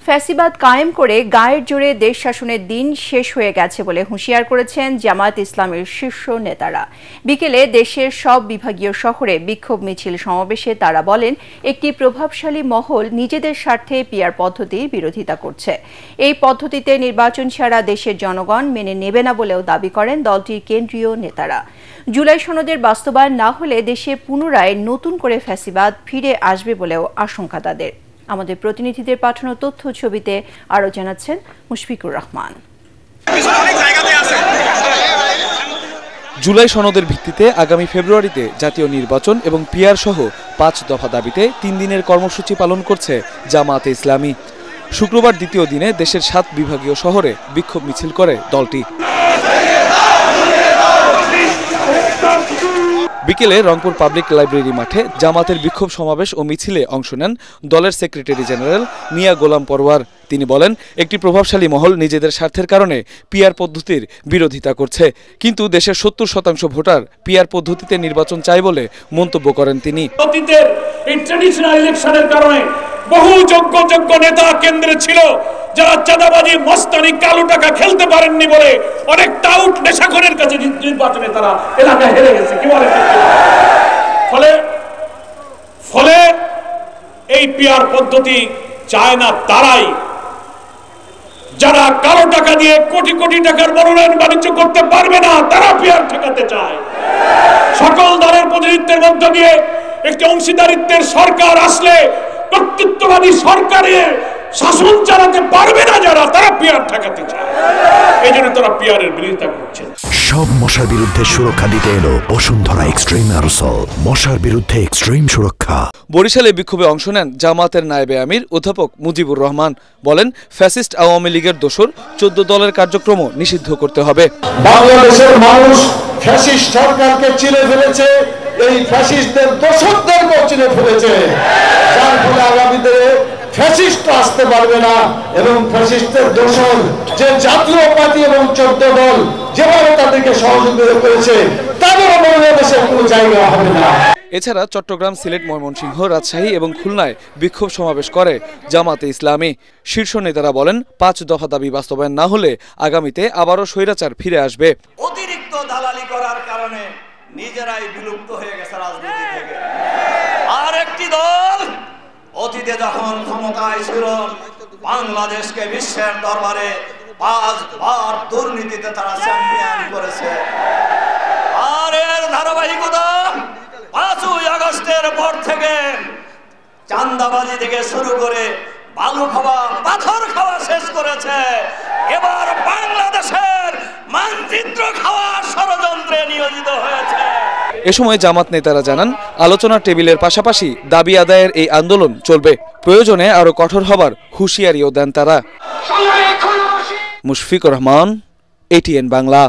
ফ্যাসিবাদ কায়েম করে গায়ের জোরে দেশ শাসনের দিন শেষ হয়ে গেছে বলে হুঁশিয়ার করেছেন জামায়াত ইসলামের শীর্ষ নেতারা। বিকেলে দেশের সব বিভাগীয় শহরে বিক্ষোভ মিছিল সমাবেশে তারা বলেন, একটি প্রভাবশালী মহল নিজেদের স্বার্থে পিআর পদ্ধতির বিরোধিতা করছে। এই পদ্ধতিতে নির্বাচন ছাড়া দেশের জনগণ মেনে নেবে না বলেও দাবি করেন দলটির কেন্দ্রীয় নেতারা। জুলাই সনদের বাস্তবায়ন না হলে দেশে পুনরায় নতুন করে ফ্যাসিবাদ ফিরে আসবে বলেও আশঙ্কা তাদের। আমাদের প্রতিনিধিদের পাঠানো তথ্য ছবিতে আরও জানাচ্ছেন মুশফিকুর রহমান। জুলাই সনদের ভিত্তিতে আগামী ফেব্রুয়ারিতে জাতীয় নির্বাচন এবং পিআর সহ 5 দফা দাবিতে 3 দিনের কর্মসূচি পালন করছে জামায়াতে ইসলামী। শুক্রবার দ্বিতীয় দিনে দেশের 7 বিভাগীয় শহরে বিক্ষোভ মিছিল করে দলটি। বিকেলে রংপুর পাবলিক লাইব্রেরি মাঠে জামাতের বিক্ষোভ সমাবেশ ও মিছিলে অংশ নেন দলের সেক্রেটারি জেনারেল মিয়া গোলাম পরওয়ার। তিনি বলেন, একটি প্রভাবশালী মহল নিজেদের স্বার্থের কারণে পিআর পদ্ধতির বিরোধিতা করছে, কিন্তু দেশের 70% ভোটার পিআর পদ্ধতিতে নির্বাচন চায় বলে মন্তব্য করেন তিনি। অতীতের এই ট্র্যাডিশনাল ইলেকশনের কারণে বহু যোগ্য নেতা কেন্দ্রে ছিল, যারা চাঁদাবাজি মস্তানি কালো টাকা খেলতে পারেননি বলে অনেক টাউট নেশাখোরের কাছে নির্বাচনে তারা এলাকা হেরে গেছে। কি বলে? ফলে এই পিআর পদ্ধতি চায় না তারাই, যারা কালো টাকা দিয়ে কোটি কোটি টাকার মনোনয়ন বাণিজ্য করতে পারবে না, তারা পিআর ঠেকাতে চায়। সকল দলের প্রতিনিধিত্বের মধ্য দিয়ে একটি অংশীদারিত্বের সরকার আসলে কর্তৃত্ববাদী সরকারের শাসন চালাতে পারবে না যারা, তারা পিআর ঠেকাতে চায়। এই জন্য তারা পিআরের বিরোধিতা করছে। সব মশার বিরুদ্ধে সুরক্ষা দিতে এলো বসুন্ধরা এক্সট্রিম অ্যারোসল, মশার বিরুদ্ধে এক্সট্রিম সুরক্ষা। বরিশালে বিক্ষোভে অংশ নেন জামায়াতের নায়েবে আমির অধ্যাপক মুজিবুর রহমান। বলেন, ফ্যাসিস্ট আওয়ামী লীগের দোসর 14 দলের কার্যক্রম নিষিদ্ধ করতে হবে। বাংলাদেশের মানুষ ফ্যাসিস্ট সরকারকে চিনে ফেলেছে, এই ফ্যাসিস্টদের দোসরদেরকেও চিনে ফেলেছে, যার ফলে আগামী দিনে ফ্যাসিস্ট আসতে পারবে না। এবং ফ্যাসিস্টদের দোসর যে জাতীয় পার্টি এবং 14 দল যেভাবে তাদেরকে সহযোগিতা করেছে, তাদেরও বাংলাদেশের কোনো জায়গা হবে না। এছাড়া চট্টগ্রাম, সিলেট, ময়মনসিংহ, রাজশাহী এবং খুলনায় বিক্ষোভ সমাবেশ করে জামায়াতে ইসলামী। শীর্ষ নেতারা বলেন, 5 দফা দাবি বাস্তবায়ন না হলে আগামীতে আবারও স্বৈরাচার ফিরে আসবে। অতিরিক্ত দালালি করার কারণে নিজেরাই বিলুপ্ত হয়ে গেছে রাজনীতি থেকে। আর একটি দল অতীতে যখন ক্ষমতায় ছিল, বাংলাদেশকে বিশ্বের দরবারে 5 বার দুর্নীতিতে তারা চ্যাম্পিয়ন করেছে। আর এর ধারাবাহিকতা 5ই আগস্টের পর থেকে চাঁদাবাজি থেকে শুরু করে বালু খাওয়া, পাথর খাওয়া শেষ করেছে। এবার বাংলাদেশের মানচিত্র খাওয়ার ষড়যন্ত্রে নিয়োজিত হয়েছে। এ সময় জামাত নেতারা জানান, আলোচনার টেবিলের পাশাপাশি দাবি আদায়ের এই আন্দোলন চলবে। প্রয়োজনে আরো কঠোর হবার হুঁশিয়ারিও দেন তারা। মুশফিকুর রহমান, ATN বাংলা।